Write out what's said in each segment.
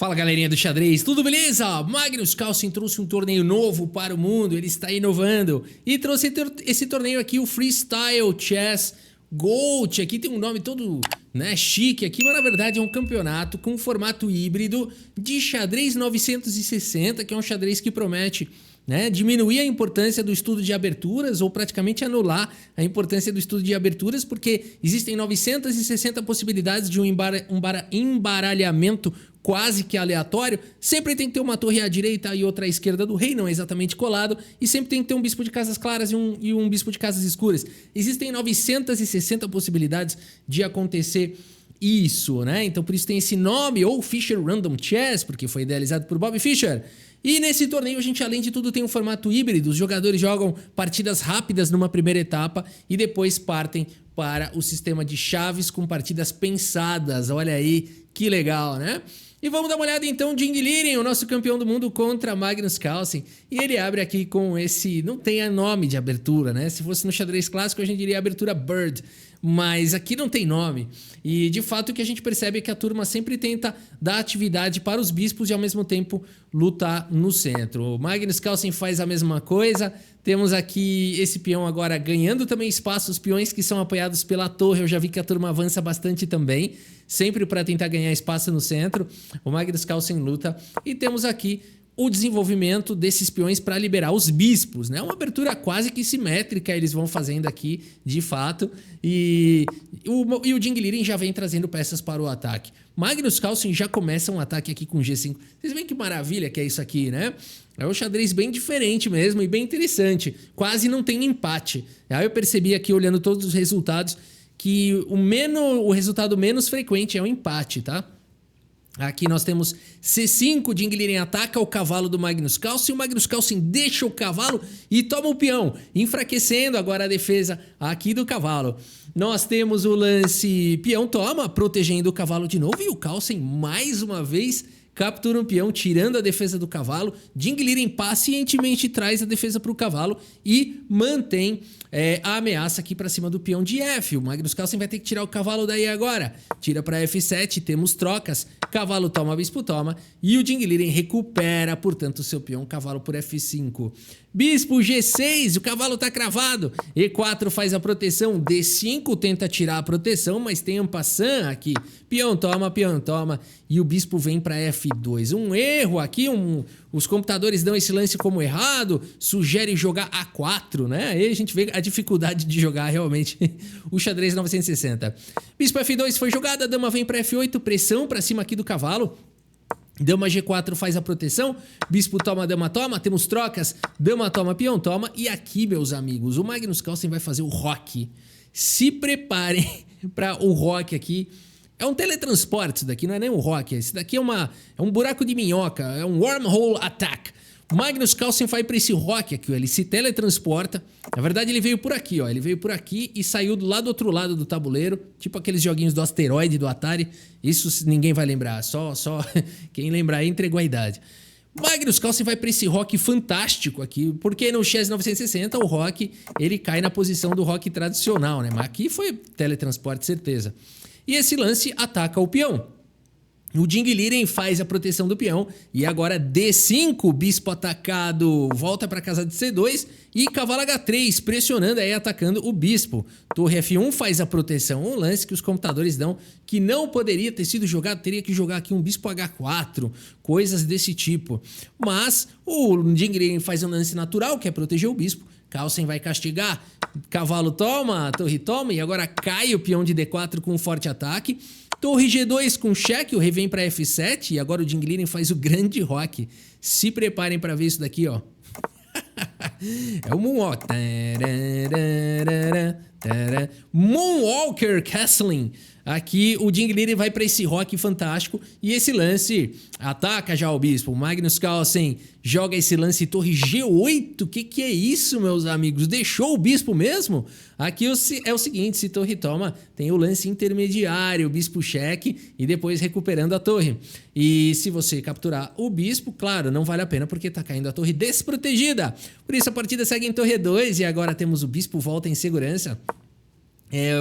Fala galerinha do xadrez, tudo beleza? Magnus Carlsen trouxe um torneio novo para o mundo, ele está inovando e trouxe esse torneio aqui, o Freestyle Chess Gold. Aqui tem um nome todo chique aqui, mas na verdade é um campeonato com um formato híbrido de xadrez 960, que é um xadrez que promete diminuir a importância do estudo de aberturas ou praticamente anular a importância do estudo de aberturas, porque existem 960 possibilidades de um embaralhamento quase que aleatório. Sempre tem que ter uma torre à direita e outra à esquerda do rei, não é exatamente colado, e sempre tem que ter um bispo de casas claras e um bispo de casas escuras. Existem 960 possibilidades de acontecer isso, né? Então por isso tem esse nome, ou Fischer Random Chess, porque foi idealizado por Bob Fischer. E nesse torneio a gente, além de tudo, tem um formato híbrido. Os jogadores jogam partidas rápidas numa primeira etapa e depois partem para o sistema de chaves com partidas pensadas. Olha aí, que legal, né? E vamos dar uma olhada então de Ding Liren, o nosso campeão do mundo, contra Magnus Carlsen. E ele abre aqui com esse... não tem nome de abertura, né? Se fosse no xadrez clássico, a gente diria abertura Bird. Mas aqui não tem nome. E de fato o que a gente percebe é que a turma sempre tenta dar atividade para os bispos e ao mesmo tempo lutar no centro. O Magnus Carlsen faz a mesma coisa. Temos aqui esse peão agora ganhando também espaço. Os peões que são apoiados pela torre, eu já vi que a turma avança bastante também, sempre para tentar ganhar espaço no centro. O Magnus Carlsen luta. E temos aqui o desenvolvimento desses peões para liberar os bispos, né? Uma abertura quase que simétrica eles vão fazendo aqui, de fato. E o Ding Liren já vem trazendo peças para o ataque. Magnus Carlsen já começa um ataque aqui com G5. Vocês veem que maravilha que é isso aqui, né? É um xadrez bem diferente mesmo e bem interessante. Quase não tem empate. Aí eu percebi aqui, olhando todos os resultados, que o resultado menos frequente é o empate, tá? Aqui nós temos C5, Ding Liren ataca o cavalo do Magnus Carlsen, o Magnus Carlsen deixa o cavalo e toma o peão, enfraquecendo agora a defesa aqui do cavalo. Nós temos o lance peão toma, protegendo o cavalo de novo, e o Carlsen mais uma vez captura um peão, tirando a defesa do cavalo. Ding Liren pacientemente traz a defesa para o cavalo e mantém a ameaça aqui para cima do peão de F. O Magnus Carlsen vai ter que tirar o cavalo daí agora. Tira para F7, temos trocas. Cavalo toma, bispo toma. E o Ding Liren recupera, portanto, o seu peão, cavalo por F5. Bispo G6, o cavalo tá cravado. E4 faz a proteção. D5 tenta tirar a proteção, mas tem um passant aqui. Peão toma. E o bispo vem para F2. Um erro aqui, os computadores dão esse lance como errado. Sugere jogar A4, né? Aí a gente vê a dificuldade de jogar realmente o xadrez 960. Bispo F2 foi jogada, dama vem para F8, pressão para cima aqui do cavalo. Dama G4 faz a proteção, bispo toma, dama toma, temos trocas, dama toma, peão toma. E aqui, meus amigos, o Magnus Carlsen vai fazer o roque. Se preparem para o roque aqui. É um teletransporte isso daqui, não é nem um roque. Isso daqui é um buraco de minhoca, é um wormhole attack. O Magnus Carlsen vai para esse roque aqui, ó, ele se teletransporta. Na verdade ele veio por aqui, ó, ele veio por aqui e saiu do outro lado do tabuleiro, tipo aqueles joguinhos do asteroide do Atari. Isso ninguém vai lembrar, só quem lembrar aí entregou a idade. Magnus Carlsen vai para esse roque fantástico aqui, porque no chess 960 o roque ele cai na posição do roque tradicional, né? Mas aqui foi teletransporte, certeza. E esse lance ataca o peão. O Ding Liren faz a proteção do peão e agora D5, bispo atacado, volta para casa de C2 e cavalo H3, pressionando aí, atacando o bispo. Torre F1 faz a proteção, um lance que os computadores dão que não poderia ter sido jogado, teria que jogar aqui um bispo H4, coisas desse tipo. Mas o Ding Liren faz um lance natural, que é proteger o bispo. Carlsen vai castigar, cavalo toma, torre toma e agora cai o peão de D4 com um forte ataque. Torre G2 com cheque, o rei vem para F7 e agora o Ding Liren faz o grande roque. Se preparem para ver isso daqui, ó. É o Moonwalk. Moonwalker Castling. Aqui o Ding Liren vai para esse roque fantástico e esse lance ataca já o bispo. O Magnus Carlsen joga esse lance torre G8. Que é isso, meus amigos? Deixou o bispo mesmo? Aqui é o seguinte, se torre toma, tem o lance intermediário, o bispo cheque e depois recuperando a torre. E se você capturar o bispo, claro, não vale a pena porque tá caindo a torre desprotegida. Por isso a partida segue em torre 2 e agora temos o bispo volta em segurança.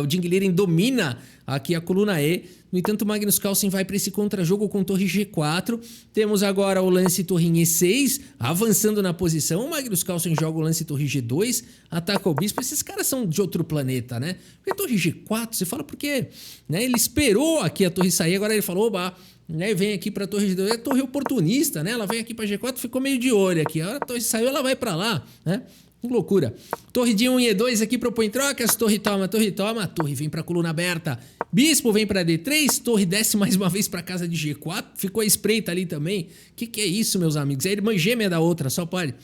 O Ding Liren domina aqui a coluna E. No entanto, o Magnus Carlsen vai para esse contra-jogo com torre G4. Temos agora o lance torre em E6, avançando na posição. O Magnus Carlsen joga o lance torre G2, ataca o bispo. Esses caras são de outro planeta, né? Porque torre G4, você fala porque, né? Ele esperou aqui a torre sair, agora ele falou, oba, né? Vem aqui para torre G2. É torre oportunista, né? Ela vem aqui para G4, ficou meio de olho aqui. A hora a torre saiu, ela vai para lá, né? Que loucura. Torre de 1 e E2 aqui propõe trocas. Torre toma, torre toma. Torre vem para coluna aberta. Bispo vem para D3. Torre desce mais uma vez para casa de G4. Ficou a espreita ali também. Que é isso, meus amigos? É a irmã gêmea da outra, só pode.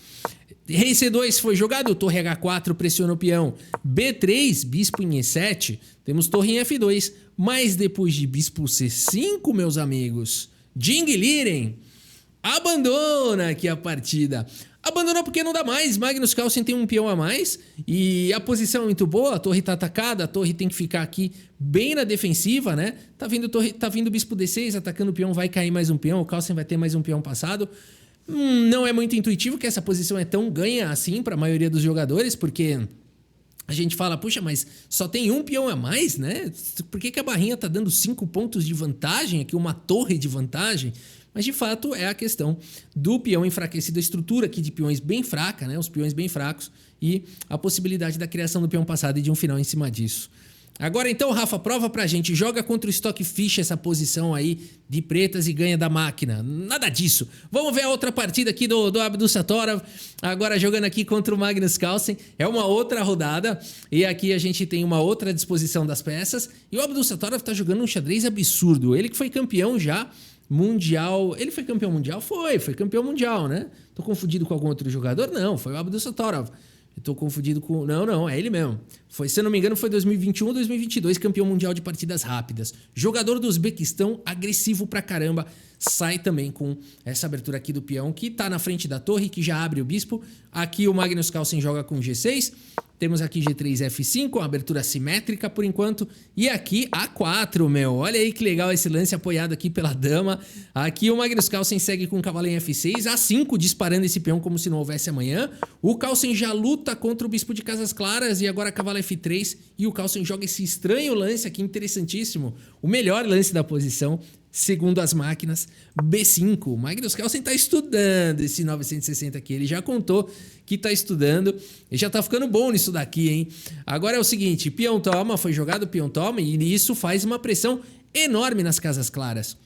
Rei C2 foi jogado. Torre H4 pressiona o peão. B3, bispo em E7. Temos torre em F2. Mas depois de bispo C5, meus amigos, Ding Liren abandona aqui a partida. Abandonou porque não dá mais. Magnus Carlsen tem um peão a mais e a posição é muito boa. A torre tá atacada, a torre tem que ficar aqui bem na defensiva, né? Tá vindo bispo D6, atacando o peão, vai cair mais um peão. O Carlsen vai ter mais um peão passado. Não é muito intuitivo que essa posição é tão ganha assim para a maioria dos jogadores, porque a gente fala, puxa, mas só tem um peão a mais, né? Por que a barrinha tá dando 5 pontos de vantagem aqui, uma torre de vantagem? Mas, de fato, é a questão do peão enfraquecido, a estrutura aqui de peões bem fraca, né? Os peões bem fracos e a possibilidade da criação do peão passado e de um final em cima disso. Agora, então, Rafa, prova pra gente. Joga contra o Stockfish essa posição aí de pretas e ganha da máquina. Nada disso. Vamos ver a outra partida aqui do Abdussatorov. Agora jogando aqui contra o Magnus Carlsen. É uma outra rodada. E aqui a gente tem uma outra disposição das peças. E o Abdussatorov tá jogando um xadrez absurdo. Ele que foi campeão já mundial. Ele foi campeão mundial? Foi campeão mundial, né? Tô confundido com algum outro jogador? Não, foi o Abdussatorov. Eu tô confundido com... Não, é ele mesmo. Foi, se eu não me engano, foi 2021 ou 2022, campeão mundial de partidas rápidas. Jogador do Uzbequistão, agressivo pra caramba. Sai também com essa abertura aqui do peão, que tá na frente da torre, que já abre o bispo. Aqui o Magnus Carlsen joga com G6. Temos aqui G3, F5, uma abertura simétrica por enquanto. E aqui A4, meu. Olha aí que legal esse lance apoiado aqui pela dama. Aqui o Magnus Carlsen segue com o cavalo em F6. A5 disparando esse peão como se não houvesse amanhã. O Carlsen já luta contra o bispo de casas claras. E agora cavalo F3. E o Carlsen joga esse estranho lance aqui, interessantíssimo. O melhor lance da posição, segundo as máquinas, B5. O Magnus Carlsen tá estudando esse 960 aqui. Ele já contou que tá estudando. Ele já tá ficando bom nisso daqui, hein? Agora é o seguinte, peão toma, foi jogado, peão toma, e isso faz uma pressão enorme nas casas claras.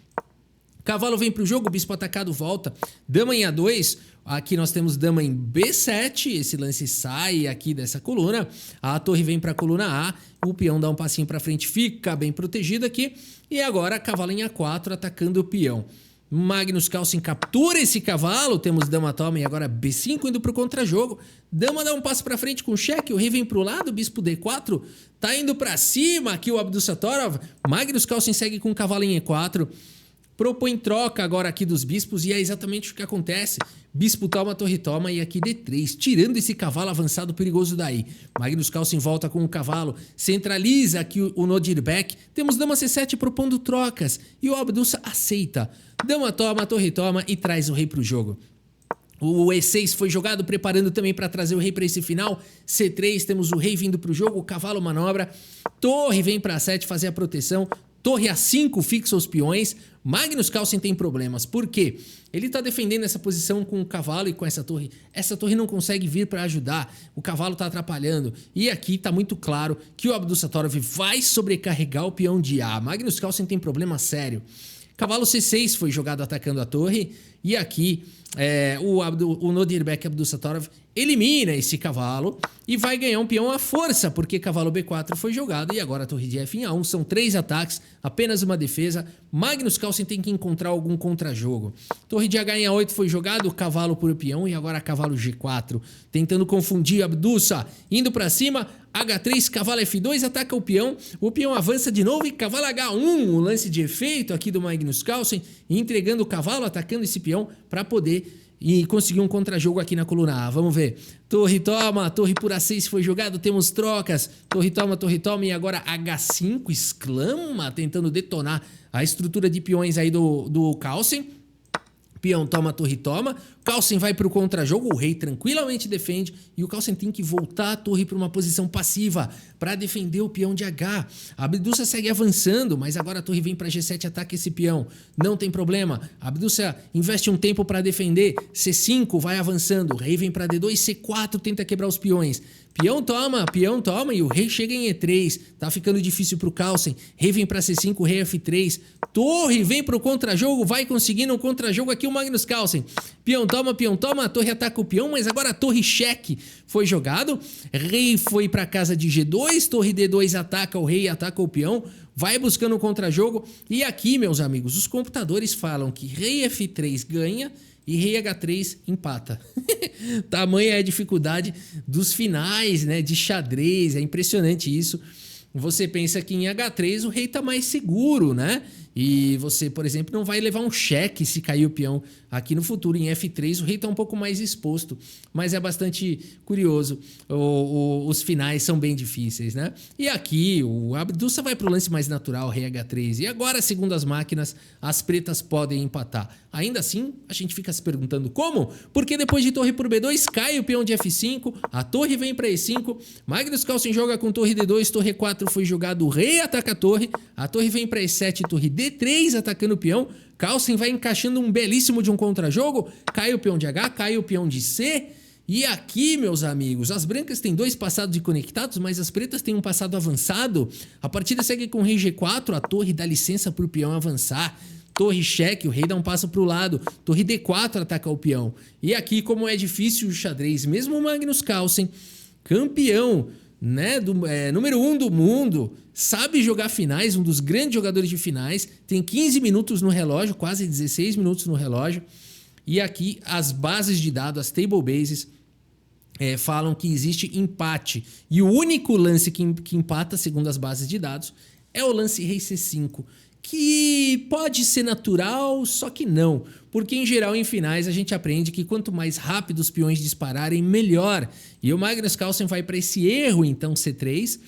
Cavalo vem pro jogo, bispo atacado volta. Dama em A2, aqui nós temos dama em B7, esse lance sai aqui dessa coluna. A torre vem pra coluna A, o peão dá um passinho pra frente, fica bem protegido aqui. E agora cavalo em A4 atacando o peão. Magnus Carlsen captura esse cavalo, temos dama toma e agora B5 indo pro contra-jogo. Dama dá um passo pra frente com cheque, o rei vem pro lado, bispo D4 tá indo pra cima aqui o Abdussatorov. Magnus Carlsen segue com cavalo em E4. Propõe troca agora aqui dos bispos e é exatamente o que acontece. Bispo toma, torre toma e aqui D3, tirando esse cavalo avançado perigoso daí. Magnus Carlsen volta com o cavalo, centraliza aqui o Nodirbek. Temos dama C7 propondo trocas e o Abdussa aceita. Dama toma, torre toma e traz o rei pro jogo. O E6 foi jogado, preparando também para trazer o rei para esse final. C3, temos o rei vindo pro jogo, o cavalo manobra. Torre vem para A7 fazer a proteção. Torre A5 fixa os peões. Magnus Carlsen tem problemas. Por quê? Ele está defendendo essa posição com o cavalo e com essa torre. Essa torre não consegue vir para ajudar. O cavalo está atrapalhando. E aqui está muito claro que o Abdussatorov vai sobrecarregar o peão de A. Magnus Carlsen tem problema sério. Cavalo C6 foi jogado atacando a torre. E aqui o Nodirbek Abdussatorov elimina esse cavalo e vai ganhar um peão à força, porque cavalo B4 foi jogado e agora a torre de F em A1. São 3 ataques, apenas uma defesa. Magnus Carlsen tem que encontrar algum contra-jogo. Torre de H em A8 foi jogado, cavalo por peão e agora cavalo G4. Tentando confundir Abdussa, indo pra cima. H3, cavalo F2, ataca o peão avança de novo e cavalo H1, o lance de efeito aqui do Magnus Carlsen, entregando o cavalo, atacando esse peão para poder e conseguir um contra-jogo aqui na coluna A. Vamos ver. Torre toma, torre por A6 foi jogado, temos trocas. Torre toma e agora H5 exclama, tentando detonar a estrutura de peões aí do Carlsen. Peão toma, torre toma. Carlsen vai para o contra-jogo, o rei tranquilamente defende e o Carlsen tem que voltar a torre para uma posição passiva para defender o peão de H. A Abdussa segue avançando, mas agora a torre vem para G7 e ataca esse peão. Não tem problema. A Abdussa investe um tempo para defender. C5 vai avançando, o rei vem para D2, C4 tenta quebrar os peões. Peão toma e o rei chega em E3. Tá ficando difícil pro Carlsen. Rei vem pra C5, rei F3. Torre vem pro contra-jogo, vai conseguindo um contra-jogo aqui o Magnus Carlsen. Peão toma, a torre ataca o peão, mas agora a torre cheque foi jogado. Rei foi pra casa de G2, torre D2 ataca o rei, ataca o peão. Vai buscando o contra-jogo. E aqui, meus amigos, os computadores falam que rei F3 ganha e rei H3 empata. Tamanha é a dificuldade dos finais, né, de xadrez. É impressionante isso. Você pensa que em H3 o rei tá mais seguro, né? E você, por exemplo, não vai levar um cheque se cair o peão aqui no futuro. Em F3 o rei tá um pouco mais exposto, mas é bastante curioso. Os finais são bem difíceis, né? E aqui o Abdussa vai pro lance mais natural, rei H3. E agora, segundo as máquinas, as pretas podem empatar. Ainda assim, a gente fica se perguntando como? Porque depois de torre por B2, cai o peão de F5, a torre vem para E5, Magnus Carlsen joga com torre D2, torre E4 foi jogado, o rei ataca a torre vem para E7, torre D3 atacando o peão, Carlsen vai encaixando um belíssimo de um contra-jogo, cai o peão de H, cai o peão de C, e aqui, meus amigos, as brancas têm dois passados conectados, mas as pretas têm um passado avançado. A partida segue com rei G4, a torre dá licença para o peão avançar. Torre cheque, o rei dá um passo para o lado. Torre D4 ataca o peão. E aqui, como é difícil o xadrez, mesmo o Magnus Carlsen, campeão, né, número 1 do mundo, sabe jogar finais, um dos grandes jogadores de finais, tem 15 minutos no relógio, quase 16 minutos no relógio. E aqui as bases de dados, as table bases, falam que existe empate. E o único lance que empata, segundo as bases de dados, é o lance rei C5. Que pode ser natural, só que não. Porque em geral em finais a gente aprende que quanto mais rápido os peões dispararem, melhor. E o Magnus Carlsen vai para esse erro, então C3.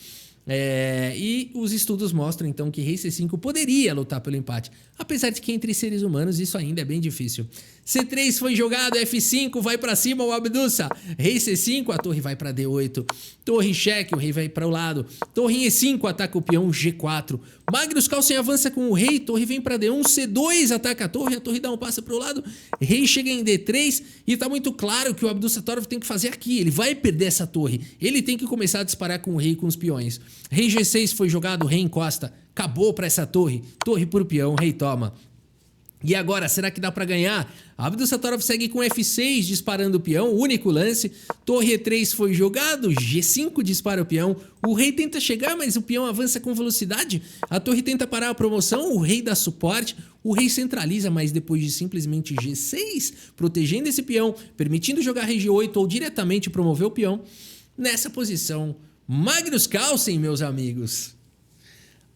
E os estudos mostram então que rei C5 poderia lutar pelo empate. Apesar de que entre seres humanos isso ainda é bem difícil. C3 foi jogado, F5, vai pra cima o Abdussa. Rei C5, a torre vai pra D8. Torre cheque, o rei vai para o lado. Torre E5, ataca o peão G4. Magnus Carlsen avança com o rei, torre vem pra D1. C2 ataca a torre dá um passo pro lado. Rei chega em D3 e tá muito claro que o Abdussa Torov tem que fazer aqui. Ele vai perder essa torre. Ele tem que começar a disparar com o rei e com os peões. Rei G6 foi jogado, rei encosta. Acabou pra essa torre. Torre por peão, rei toma. E agora, será que dá pra ganhar? Abdussa Torov segue com F6 disparando o peão, único lance. Torre E3 foi jogado, G5 dispara o peão. O rei tenta chegar, mas o peão avança com velocidade. A torre tenta parar a promoção, o rei dá suporte. O rei centraliza, mas depois de simplesmente G6, protegendo esse peão, permitindo jogar rei G8 ou diretamente promover o peão. Nessa posição, Magnus Carlsen, meus amigos,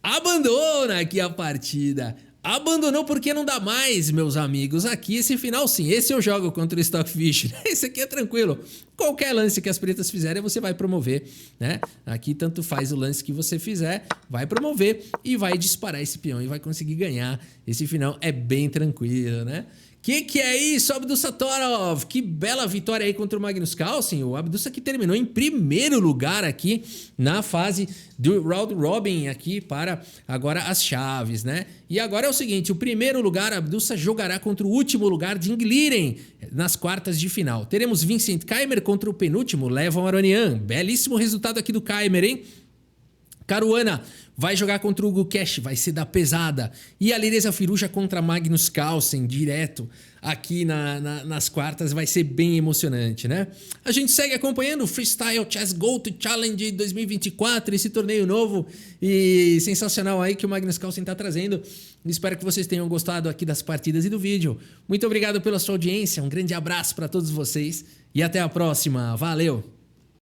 abandona aqui a partida. Abandonou porque não dá mais, meus amigos. Aqui esse final sim, esse eu jogo contra o Stockfish. Esse aqui é tranquilo. Qualquer lance que as pretas fizerem você vai promover, né? Aqui tanto faz o lance que você fizer, vai promover e vai disparar esse peão e vai conseguir ganhar. Esse final é bem tranquilo, né? Que é isso, Abdussa Torov? Que bela vitória aí contra o Magnus Carlsen. O Abdussa que terminou em primeiro lugar aqui na fase do Round Robin aqui para agora as chaves, né? E agora é o seguinte, o primeiro lugar, Abdussa jogará contra o último lugar de Ingliren nas quartas de final. Teremos Vincent Keimer contra o penúltimo, Levon Aronian. Belíssimo resultado aqui do Keimer, hein? Caruana vai jogar contra o Hugo Cash, vai ser da pesada. E a Lireza Firuja contra Magnus Carlsen, direto aqui nas quartas, vai ser bem emocionante, né? A gente segue acompanhando o Freestyle Chess Gold Challenge 2024, esse torneio novo e sensacional aí que o Magnus Carlsen tá trazendo. Espero que vocês tenham gostado aqui das partidas e do vídeo. Muito obrigado pela sua audiência, um grande abraço para todos vocês e até a próxima. Valeu!